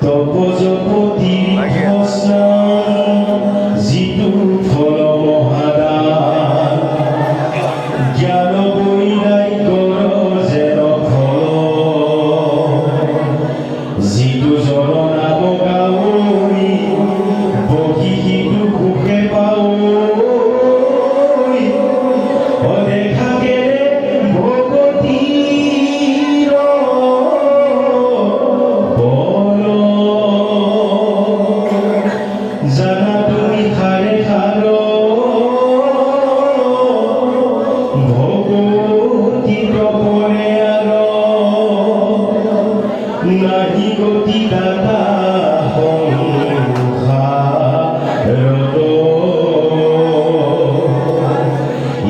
তপজপতি যিটো ফল মহাদান জ্ঞান বৈৰাগ্যৰ যেন ফল যিটো জন নাম গাৱৈ বহি সিটো সুখে পাৱৈ অদেখাকে ভগতীৰ বল জানা তুমি খাৰে খাৰ ভগতী তপৰে আৰ নাহি গতি দাতা সংসাৰত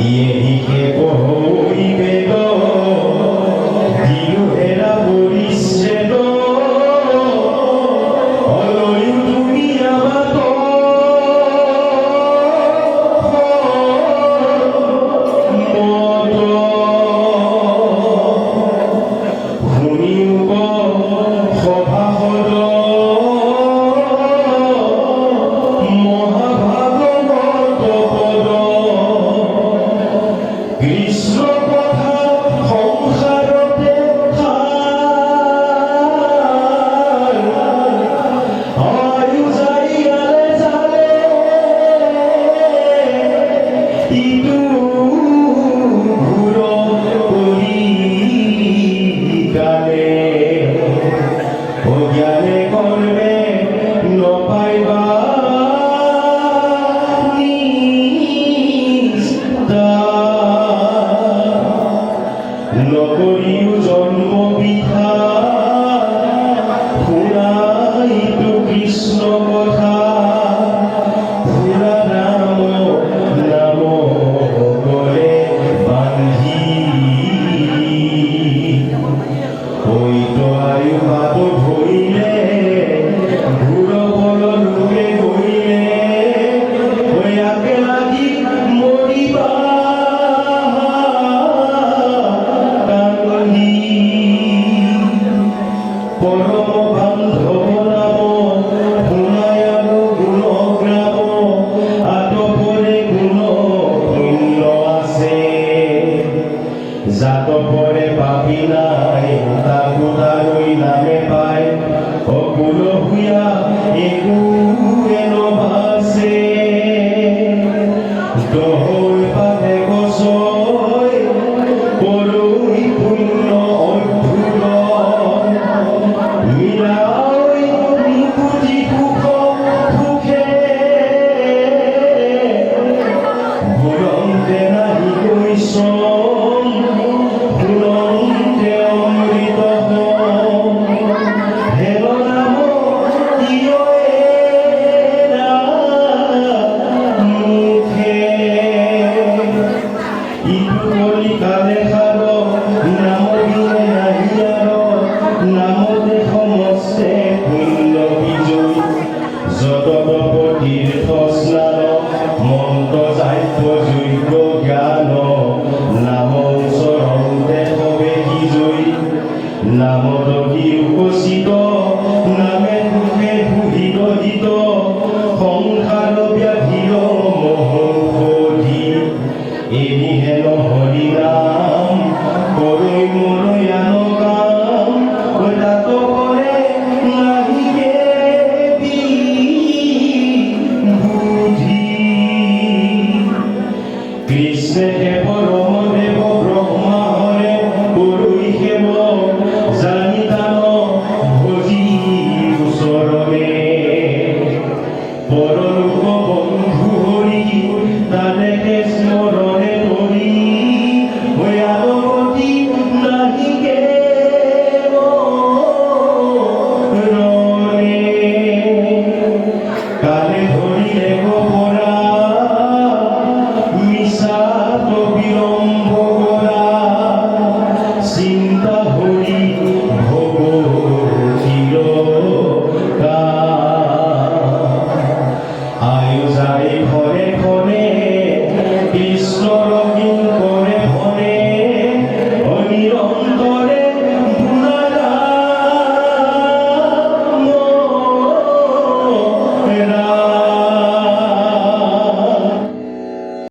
ইয়েহিকে পঢ়ৈ বেদ দিও এৰা পৰিচ্ছেদ অলয়ো তুমি আমাক শুনিব সভাসদ মহাভাগৱত পদ কৃষ্ণ কথা সংসাৰতে আয়ু যাইয়ালে জালে ইটো ঘূৰ কৰি গালে অজ্ঞানে কৰ্মে নপাইবা নকৰিও জন্ম বিধা শুনাইতো কৃষ্ণ কথা শুনা নাম নাম গলে বান্ধি হয়তো আয়ু বাট ধৰিলে ঘূৰ বল লোকে গৰিলে ইয়াকে লাগি মৰিবা পৰম বান্ধৱ নাম শুনায়াব গুণগ্ৰাম আতপৰে গুণ পুণ্য আছে জাতপৰে পাপী নাই তাকো তালৈ নামে পায় অকুল ভূঞা একো